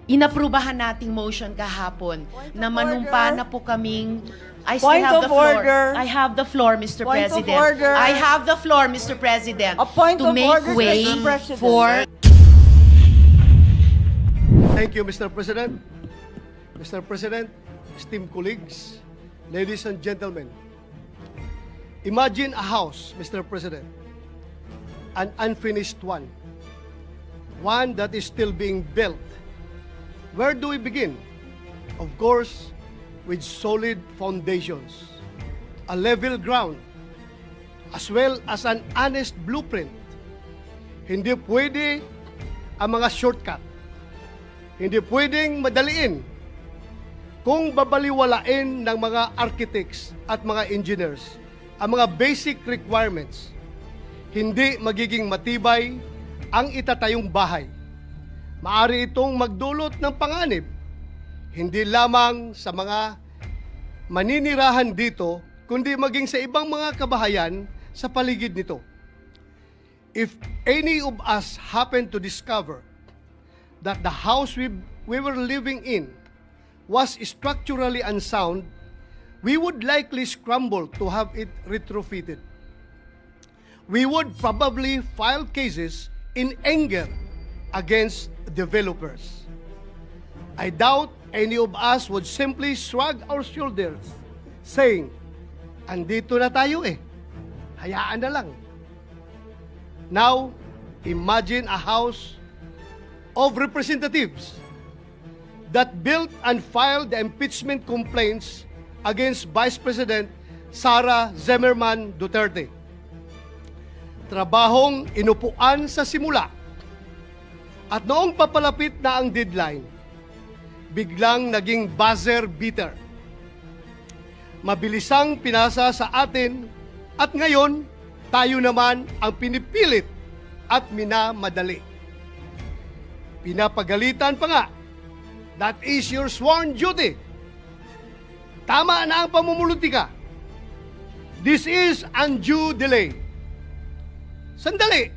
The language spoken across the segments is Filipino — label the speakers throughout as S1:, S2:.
S1: inaprubahan nating motion kahapon na manumpa na po kaming I still
S2: Point
S1: have
S2: of
S1: the floor.
S2: order.
S1: I have the floor, Mr.
S2: Point of
S1: President.
S2: order.
S1: I have the floor, Mr. President.
S2: A point
S1: to
S2: of
S1: make
S2: order,
S1: way
S2: Mr. President.
S1: for
S3: Thank you, Mr. President. Mr. President, esteemed colleagues, ladies and gentlemen. Imagine a house, Mr. President, an unfinished one that is still being built. Where do we begin? Of course, with solid foundations, a level ground, as well as an honest blueprint. Hindi pwede ang mga shortcut. Hindi pwedeng madaliin kung babaliwalain ng mga architects at mga engineers ang mga basic requirements. Hindi magiging matibay ang itatayong bahay. Maari itong magdulot ng panganib, hindi lamang sa mga maninirahan dito, kundi maging sa ibang mga kabahayan sa paligid nito. If any of us happen to discover that the house we were living in was structurally unsound, we would likely scramble to have it retrofitted. We would probably file cases in anger against developers. I doubt any of us would simply shrug our shoulders, saying, andito na tayo hayaan na lang. Now, imagine a house of representatives that built and filed the impeachment complaints against Vice President Sara Zimmerman Duterte. Trabahong inupuan sa simula. At noong papalapit na ang deadline, biglang naging buzzer beater. Mabilisang pinasa sa atin at ngayon tayo naman ang pinipilit at minamadali. Pinapagalitan pa nga, that is your sworn duty. Tama na ang pamumulutika. This is undue delay. Sandali.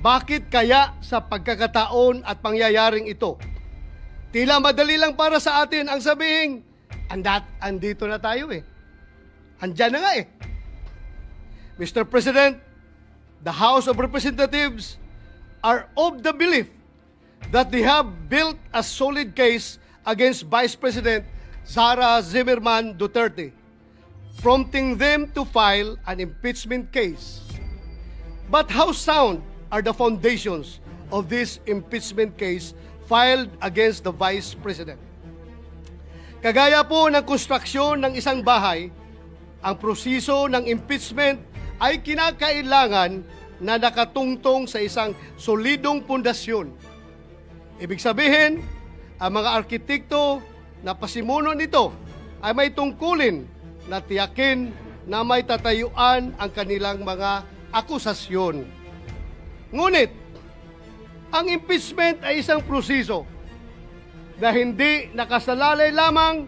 S3: Bakit kaya sa pagkakataon at pangyayaring ito, tila madali lang para sa atin ang sabihing, andito na tayo Andyan na nga Mr. President, the House of Representatives are of the belief that they have built a solid case against Vice President Sara Zimmerman Duterte, prompting them to file an impeachment case. But how sound are the foundations of this impeachment case filed against the Vice President? Kagaya po ng konstruksyon ng isang bahay, ang proseso ng impeachment ay kinakailangan na nakatungtong sa isang solidong pundasyon. Ibig sabihin, ang mga arkitekto na pasimuno nito ay may tungkulin na tiyakin na may tatayuan ang kanilang mga akusasyon. Ngunit, ang impeachment ay isang proseso na hindi nakasalalay lamang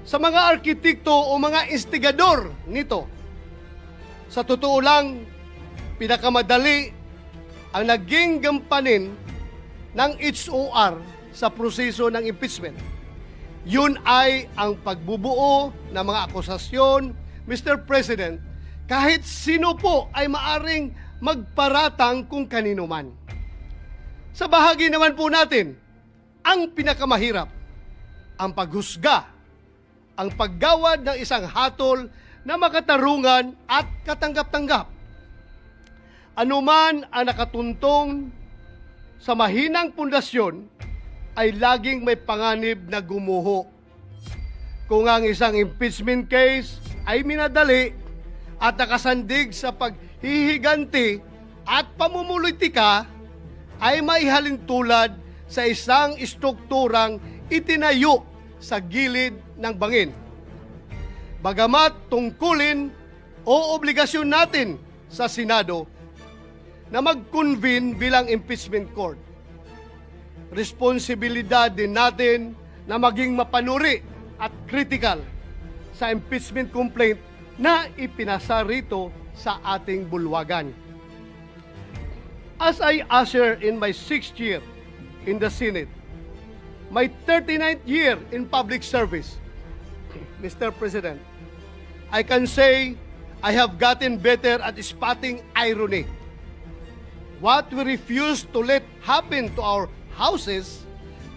S3: sa mga arkitekto o mga instigador nito. Sa totoo lang, pinakamadali ang naging gampanin ng HOR sa proseso ng impeachment. Yun ay ang pagbubuo ng mga akusasyon, Mr. President, kahit sino po ay maaring magparatang kung kanino man. Sa bahagi naman po natin, ang pinakamahirap, ang paghusga, ang paggawad ng isang hatol na makatarungan at katanggap-tanggap. Anuman ang nakatuntong sa mahinang pundasyon ay laging may panganib na gumuho. Kung ang isang impeachment case ay minadali at nakasandig sa paghihiganti at pamumulitika, ay maihalin tulad sa isang strukturang itinayo sa gilid ng bangin. Bagamat tungkulin o obligasyon natin sa Senado na mag-convene bilang impeachment court, responsibilidad din natin na maging mapanuri at critical sa impeachment complaint na ipinasa rito sa ating bulwagan. As I usher in my 6th year in the Senate. My 39th year in public service, Mr. President, I can say I have gotten better at spotting irony. What we refuse to let happen to our houses,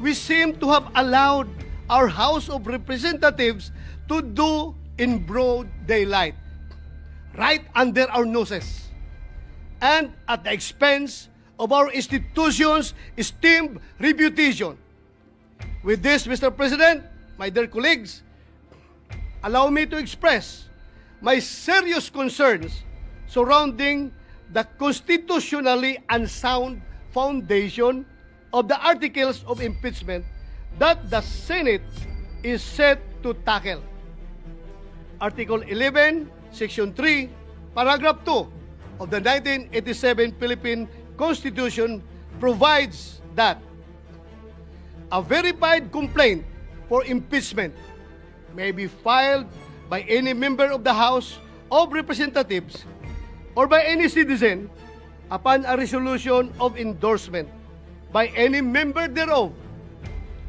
S3: we seem to have allowed our House of Representatives to do in broad daylight, right under our noses, and at the expense of our institution's esteemed reputation. With this, Mr. President, my dear colleagues, allow me to express my serious concerns surrounding the constitutionally unsound foundation of the articles of impeachment that the Senate is set to tackle. Article 11, Section 3, Paragraph 2 of the 1987 Philippine Constitution provides that a verified complaint for impeachment may be filed by any member of the House of Representatives or by any citizen upon a resolution of endorsement by any member thereof,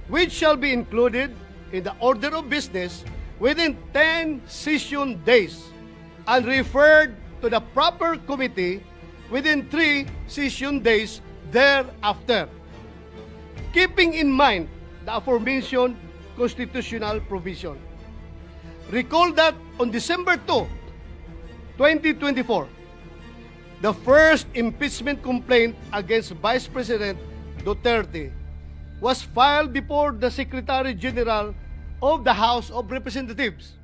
S3: which shall be included in the order of business within 10 session days and referred to the proper committee within 3 session days thereafter, keeping in mind the aforementioned constitutional provision. Recall that on December 2, 2024, the first impeachment complaint against Vice President Duterte was filed before the Secretary General of the House of Representatives.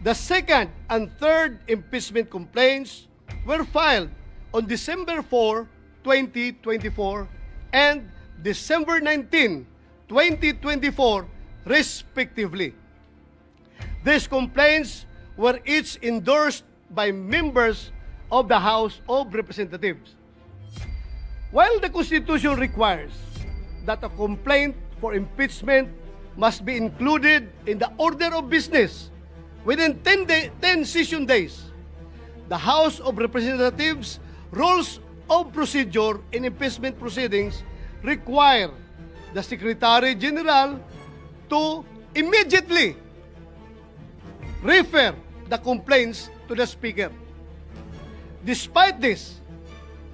S3: The second and third impeachment complaints were filed on December 4, 2024 and December 19, 2024, respectively. These complaints were each endorsed by members of the House of Representatives. While the Constitution requires that a complaint for impeachment must be included in the order of business within 10 session days, the House of Representatives Rules of Procedure in impeachment proceedings require the Secretary General to immediately refer the complaints to the Speaker. Despite this,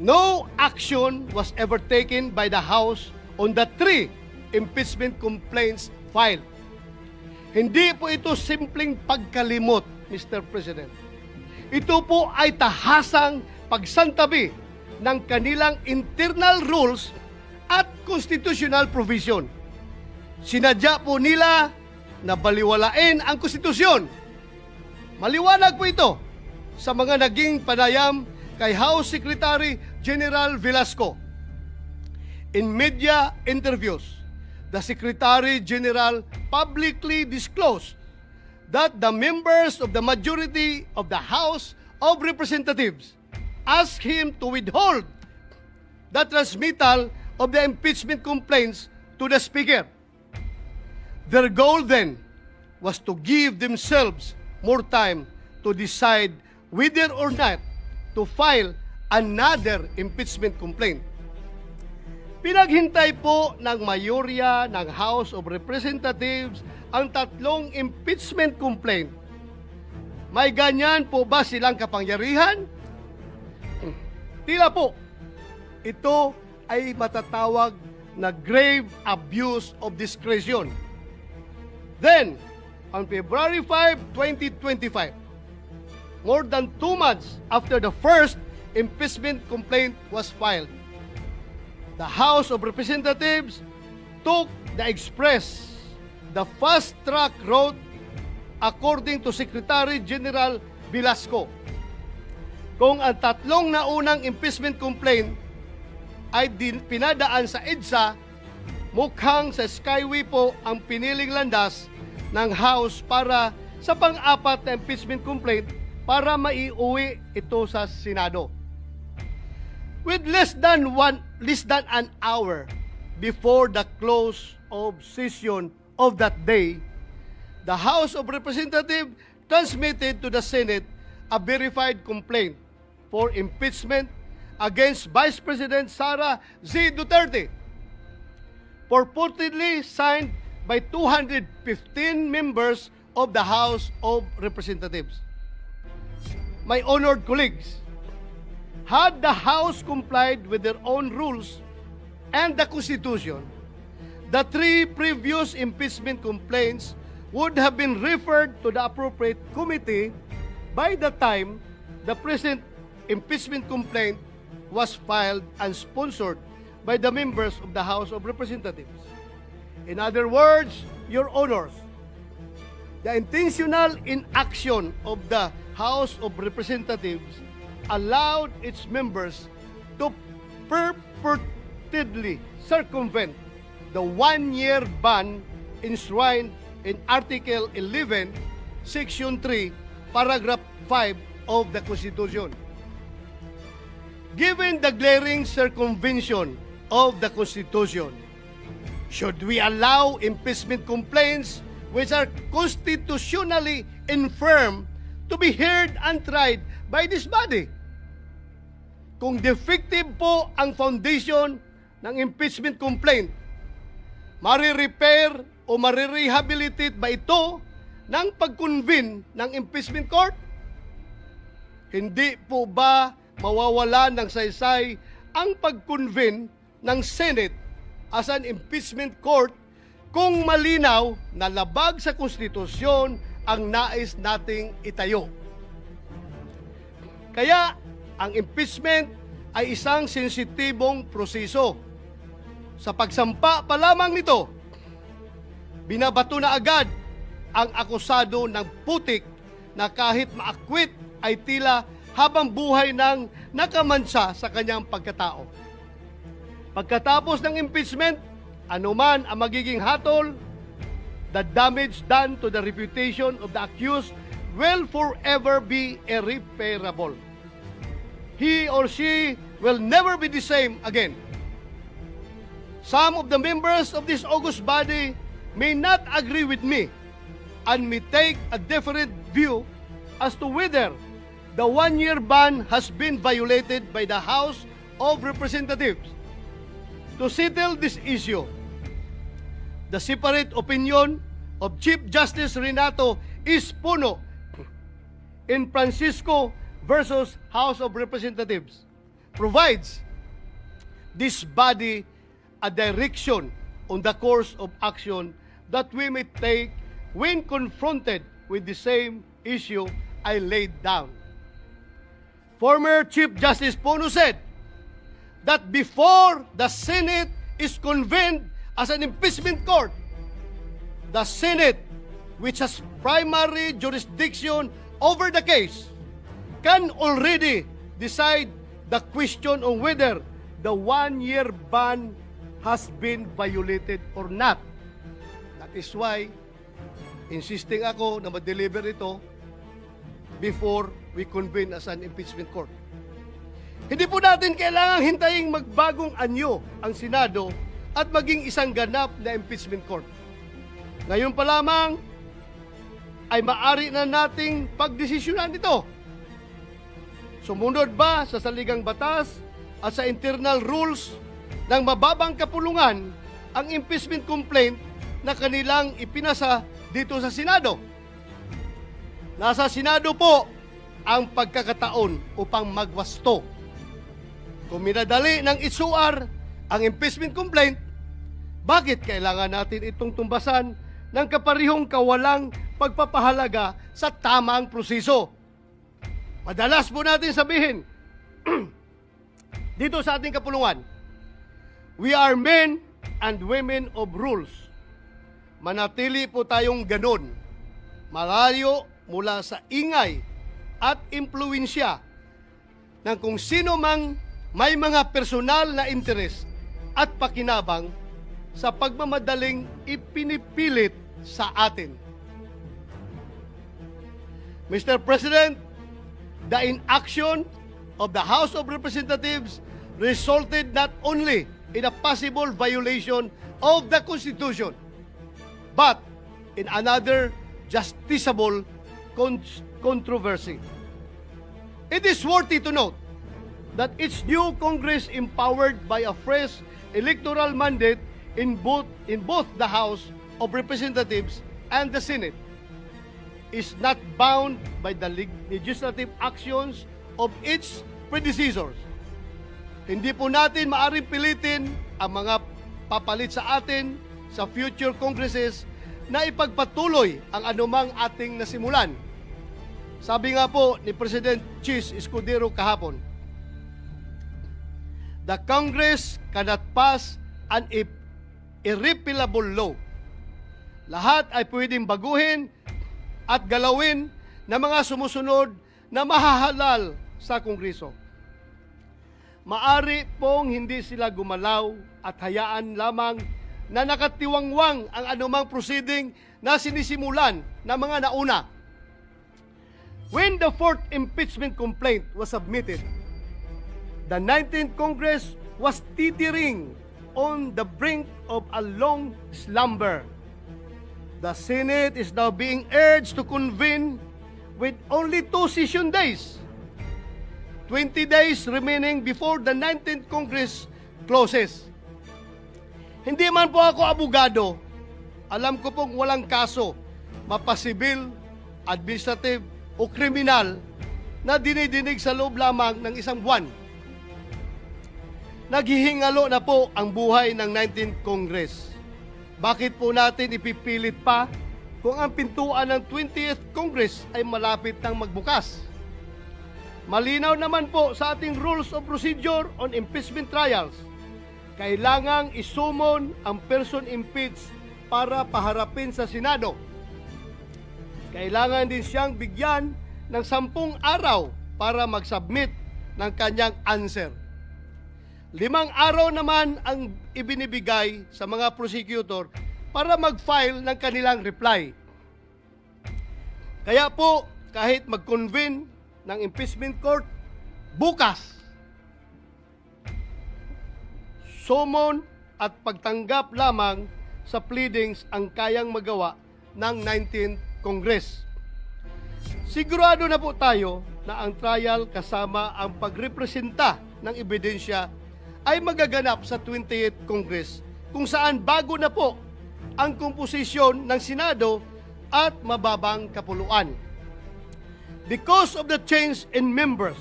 S3: no action was ever taken by the House on the 3 impeachment complaints filed. Hindi po ito simpleng pagkalimot, Mr. President. Ito po ay tahasang pagsantabi ng kanilang internal rules at constitutional provision. Sinadya po nila na baliwalain ang konstitusyon. Maliwanag po ito sa mga naging panayam kay House Secretary General Velasco. In media interviews, the Secretary General publicly disclosed that the members of the majority of the House of Representatives asked him to withhold the transmittal of the impeachment complaints to the Speaker. Their goal then was to give themselves more time to decide whether or not to file another impeachment complaint. Pinaghintay po ng mayorya ng House of Representatives ang 3 impeachment complaint. May ganyan po ba silang kapangyarihan? Tila po, ito ay matatawag na grave abuse of discretion. Then, on February 5, 2025, more than 2 months after the first impeachment complaint was filed, the House of Representatives took the fast-track route according to Secretary General Velasco. Kung ang 3 naunang impeachment complaint ay pinadaan sa EDSA, mukhang sa Skyway po ang piniling landas ng House para sa pang-4 na impeachment complaint para maiuwi ito sa Senado. With less than an hour before the close of session of that day, the House of Representatives transmitted to the Senate a verified complaint for impeachment against Vice President Sara Z. Duterte. purportedly signed by 215 members of the House of Representatives. My honored colleagues, had the House complied with their own rules and the Constitution, the 3 previous impeachment complaints would have been referred to the appropriate committee by the time the present impeachment complaint was filed and sponsored by the members of the House of Representatives. In other words, Your Honors, the intentional inaction of the House of Representatives allowed its members to purportedly circumvent the 1-year ban enshrined in Article 11, Section 3, Paragraph 5 of the Constitution. Given the glaring circumvention of the Constitution, should we allow impeachment complaints which are constitutionally infirm to be heard and tried by this body? Kung defective po ang foundation ng impeachment complaint, marirepair o marirehabilitate ba ito ng pag-convene ng impeachment court? Hindi po ba mawawala ng saysay ang pag-convene ng Senate as an impeachment court kung malinaw na labag sa konstitusyon ang nais nating itayo? Kaya ang impeachment ay isang sensitibong proseso. Sa pagsampa pa lamang nito, binabato na agad ang akusado ng putik na kahit maakwit ay tila habang buhay nang nakamansa sa kanyang pagkatao. Pagkatapos ng impeachment, anuman ang magiging hatol, the damage done to the reputation of the accused will forever be irreparable. He or she will never be the same again. Some of the members of this august body may not agree with me and may take a different view as to whether the 1-year ban has been violated by the House of Representatives. To settle this issue, the separate opinion of Chief Justice Renato Espuno in Francisco versus House of Representatives provides this body a direction on the course of action that we may take when confronted with the same issue I laid down. Former Chief Justice Puno said that before the Senate is convened as an impeachment court, the Senate, which has primary jurisdiction over the case, can already decide the question on whether the 1-year ban has been violated or not. That is why insisting ako na ma-deliver ito before we convene as an impeachment court. Hindi po natin kailangang hintaying magbagong anyo ang Senado at maging isang ganap na impeachment court. Ngayon pa lamang ay maaari na nating pagdesisyonan ito. Sumunod ba sa saligang batas at sa internal rules ng mababang kapulungan ang impeachment complaint na kanilang ipinasa dito sa Senado? Nasa Senado po ang pagkakataon upang magwasto. Kung minadali ng isuar ang impeachment complaint, bakit kailangan natin itong tumbasan ng kaparihong kawalang pagpapahalaga sa tamang proseso? Madalas po natin sabihin dito sa ating kapulungan, we are men and women of rules. Manatili po tayong ganon, malayo mula sa ingay at impluensya ng kung sino mang may mga personal na interes at pakinabang sa pagmamadaling ipinipilit sa atin. Mr. President, the inaction of the House of Representatives resulted not only in a possible violation of the Constitution, but in another justiciable controversy. It is worthy to note that each new Congress empowered by a fresh electoral mandate in both the House of Representatives and the Senate is not bound by the legislative actions of its predecessors. Hindi po natin maaring pilitin ang mga papalit sa atin sa future congresses na ipagpatuloy ang anumang ating nasimulan. Sabi nga po ni President Chis Escudero kahapon, the Congress cannot pass an irrepealable law. Lahat ay pwedeng baguhin at galawin ng mga sumusunod na mahahalal sa Kongreso. Maari pong hindi sila gumalaw at hayaan lamang na nakatiwangwang ang anumang proceeding na sinisimulan ng mga nauna. When the fourth impeachment complaint was submitted, the 19th Congress was teetering on the brink of a long slumber. The Senate is now being urged to convene with only 2 session days. 20 days remaining before the 19th Congress closes. Hindi man po ako abogado. Alam ko pong walang kaso, mapasibil, administrative o kriminal na dinidinig sa loob lamang ng isang buwan. Naghihingalo na po ang buhay ng 19th Congress. Bakit po natin ipipilit pa kung ang pintuan ng 20th Congress ay malapit nang magbukas? Malinaw naman po sa ating Rules of Procedure on Impeachment Trials, kailangang isumon ang person impeached para paharapin sa Senado. Kailangan din siyang bigyan ng 10 araw para mag-submit ng kanyang answer. 5 araw naman ang ibinibigay sa mga prosecutor para mag-file ng kanilang reply. Kaya po, kahit mag-convene ng impeachment court bukas, summon at pagtanggap lamang sa pleadings ang kayang magawa ng 19th Congress. Sigurado na po tayo na ang trial kasama ang pagrepresenta ng ebidensya ay magaganap sa 20th Congress, kung saan bago na po ang komposisyon ng Senado at mababang kapuluan. Because of the change in members,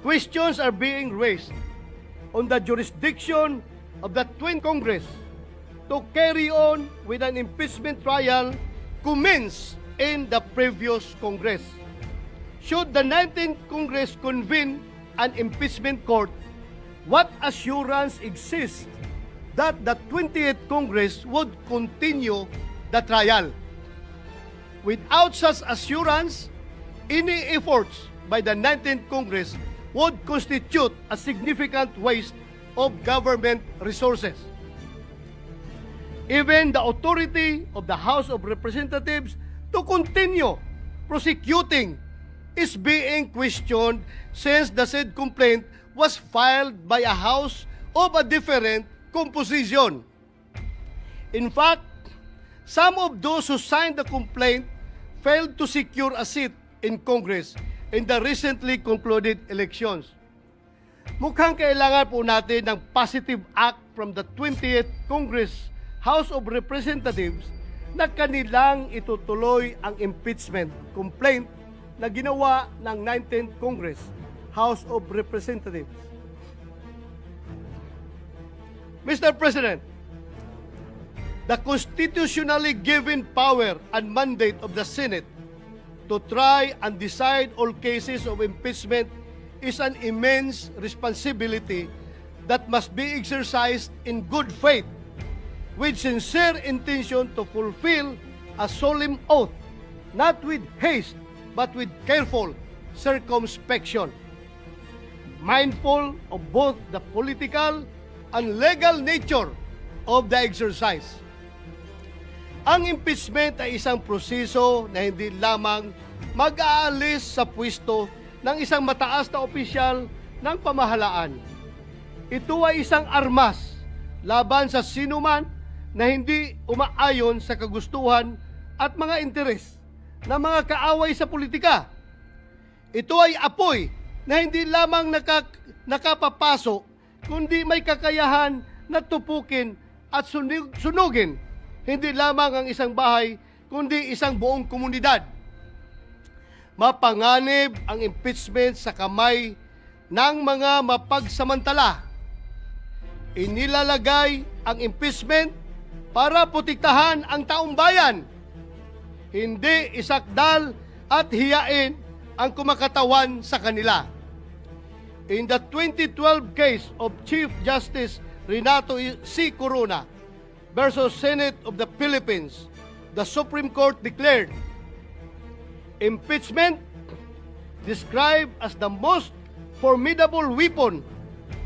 S3: questions are being raised on the jurisdiction of the 20th Congress to carry on with an impeachment trial commenced in the previous Congress. Should the 19th Congress convene an impeachment court, what assurance exists that the 20th Congress would continue the trial? Without such assurance, any efforts by the 19th Congress would constitute a significant waste of government resources. Even the authority of the House of Representatives to continue prosecuting is being questioned since the said complaint was filed by a House of a different composition. In fact, some of those who signed the complaint failed to secure a seat in Congress in the recently concluded elections. Mukhang kailangan po natin ng positive act from the 20th Congress House of Representatives na kanilang itutuloy ang impeachment complaint na ginawa ng 19th Congress House of Representatives. Mr. President, the constitutionally given power and mandate of the Senate to try and decide all cases of impeachment is an immense responsibility that must be exercised in good faith, with sincere intention to fulfill a solemn oath, not with haste, but with careful circumspection, mindful of both the political and legal nature of the exercise. Ang impeachment ay isang proseso na hindi lamang mag-aalis sa pwesto ng isang mataas na opisyal ng pamahalaan. Ito ay isang armas laban sa sinuman na hindi umaayon sa kagustuhan at mga interes ng mga kaaway sa politika. Ito ay apoy na hindi lamang nakapapasok, kundi may kakayahan na tupukin at sunugin hindi lamang ang isang bahay, kundi isang buong komunidad. Mapanganib ang impeachment sa kamay ng mga mapagsamantala. Inilalagay ang impeachment para protektahan ang taong bayan, hindi isakdal at hiyain ang kumakatawan sa kanila. In the 2012 case of Chief Justice Renato C. Corona versus Senate of the Philippines, the Supreme Court declared impeachment, described as the most formidable weapon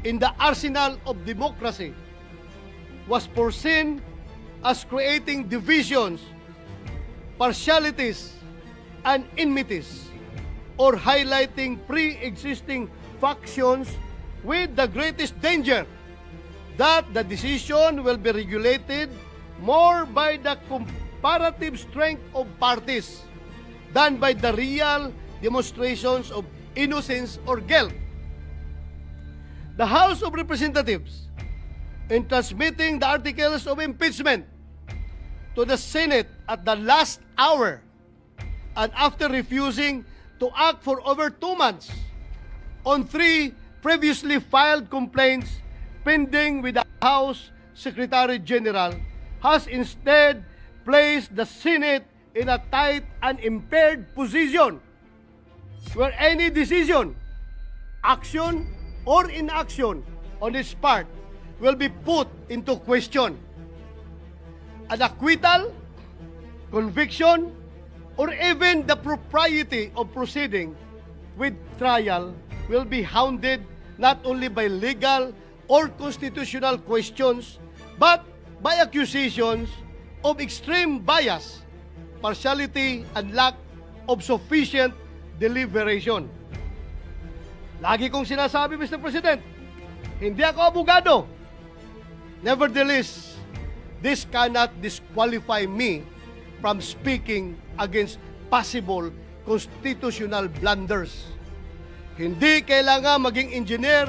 S3: in the arsenal of democracy, was foreseen as creating divisions, partialities, and enmities, or highlighting pre-existing factions, with the greatest danger that the decision will be regulated more by the comparative strength of parties than by the real demonstrations of innocence or guilt. The House of Representatives, in transmitting the articles of impeachment to the Senate at the last hour and after refusing to act for over 2 months on 3 previously filed complaints pending with the House Secretary General, has instead placed the Senate in a tight and impaired position where any decision, action, or inaction on its part will be put into question. An acquittal, conviction, or even the propriety of proceeding with trial will be hounded not only by legal or constitutional questions, but by accusations of extreme bias, partiality, and lack of sufficient deliberation. Lagi kong sinasabi, Mr. President, hindi ako abogado. Nevertheless, this cannot disqualify me from speaking against possible constitutional blunders. Hindi kailangan maging engineer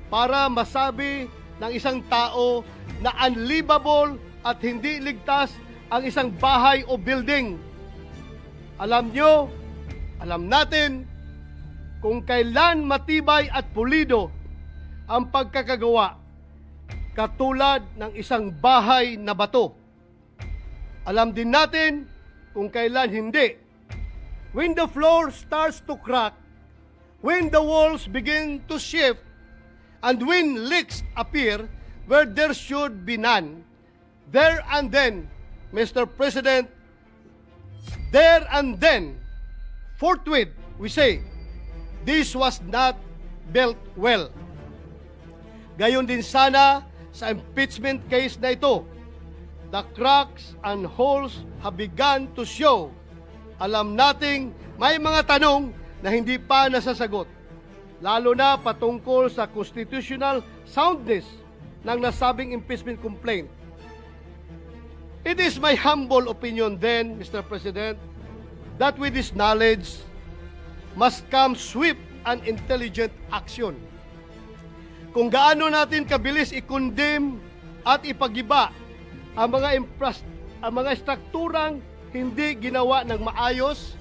S3: para masabi ng isang tao na unlivable at hindi ligtas ang isang bahay o building. Alam nyo, alam natin kung kailan matibay at pulido ang pagkakagawa katulad ng isang bahay na bato. Alam din natin kung kailan hindi. When the floor starts to crack, when the walls begin to shift, and when leaks appear where there should be none, there and then, Mr. President, there and then, forthwith, we say, this was not built well. Gayon din sana sa impeachment case na ito. The cracks and holes have begun to show. Alam nating may mga tanong na hindi pa nasasagot, lalo na patungkol sa constitutional soundness ng nasabing impeachment complaint. It is my humble opinion then, Mr. President, that with this knowledge must come swift and intelligent action. Kung gaano natin kabilis i-condemn at ipagiba ang mga strukturang hindi ginawa ng maayos,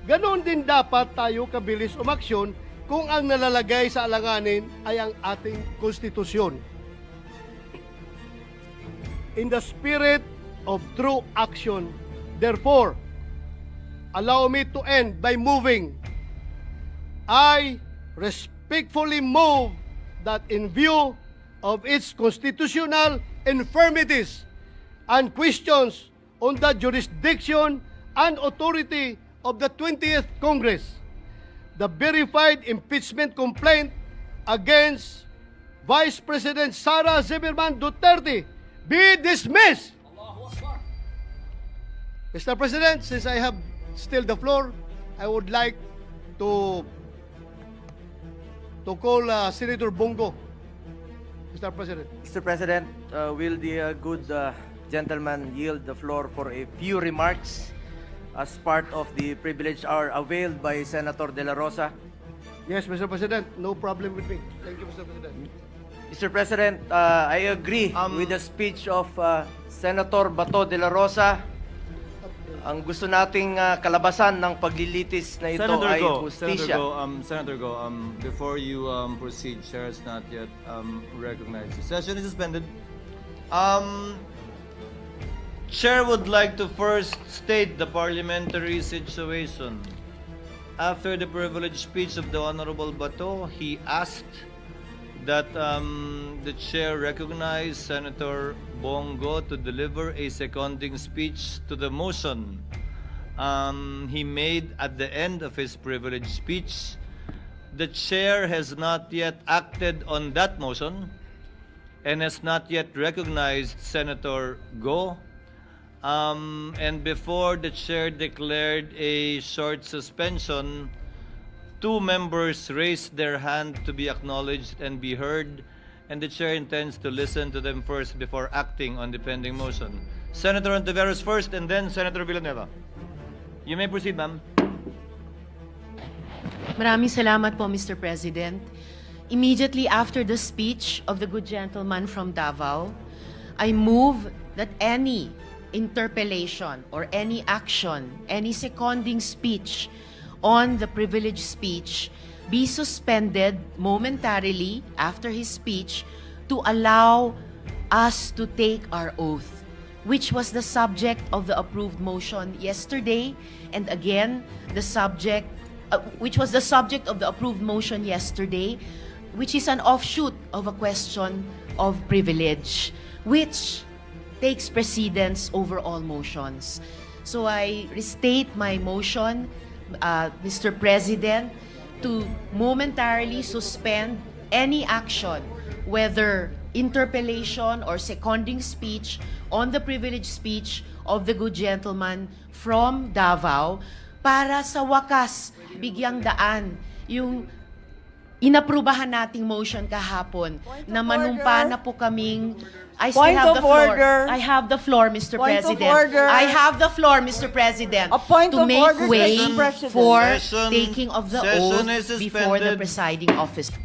S3: ganoon din dapat tayo kabilis umaksyon kung ang nalalagay sa alanganin ay ang ating konstitusyon. In the spirit of true action, therefore, allow me to end by moving. I respectfully move that in view of its constitutional infirmities and questions on the jurisdiction and authority of the 20th Congress, the verified impeachment complaint against Vice President Sara Zimmerman Duterte be dismissed. Mr. President, since I have still the floor, I would like to call Senator Bongo. Mr. President.
S2: Mr. President, will the good gentleman yield the floor for a few remarks as part of the privileged hour availed by Senator De La Rosa?
S3: Yes, Mr. President. No problem with me. Thank you, Mr. President.
S2: Mr. President, I agree with the speech of Senator Bato de la Rosa. Ang gusto nating kalabasan ng paglilitis na ito ay justisya.
S4: Senator Go, before you proceed, Chair has not yet recognized. The session is suspended. Chair would like to first state the parliamentary situation. After the privileged speech of the Honorable Bato, he asked that the chair recognize Senator Bongo to deliver a seconding speech to the motion he made at the end of his privileged speech. The chair has not yet acted on that motion and has not yet recognized Senator Go. And before the chair declared a short suspension, 2 members raised their hand to be acknowledged and be heard, and the chair intends to listen to them first before acting on the pending motion. Senator Ontiveros first, and then Senator Villanueva. You may proceed, ma'am.
S1: Maraming salamat po, Mr. President. Immediately after the speech of the good gentleman from Davao, I move that any interpellation or any action, any seconding speech on the privileged speech be suspended momentarily after his speech to allow us to take our oath, which was the subject of the approved motion yesterday, and again, the subject, which was the subject of the approved motion yesterday, which is an offshoot of a question of privilege, which takes precedence over all motions. So I restate my motion, Mr. President, to momentarily suspend any action, whether interpellation or seconding speech on the privileged speech of the good gentleman from Davao, para sa wakas bigyang daan yung inaprubahan nating motion kahapon na manumpa na po kaming I still
S5: Point
S1: have the
S5: of
S1: floor.
S5: order.
S1: I have the floor, Mr.
S5: Point of
S1: President.
S5: order.
S1: I have the floor, Mr. President,
S5: A point
S1: to
S5: of
S1: make
S5: order,
S1: way
S5: Mr. President.
S1: for
S4: Session-
S1: taking of the
S4: session
S1: oath
S4: is
S1: before the
S4: suspended.
S1: presiding officer.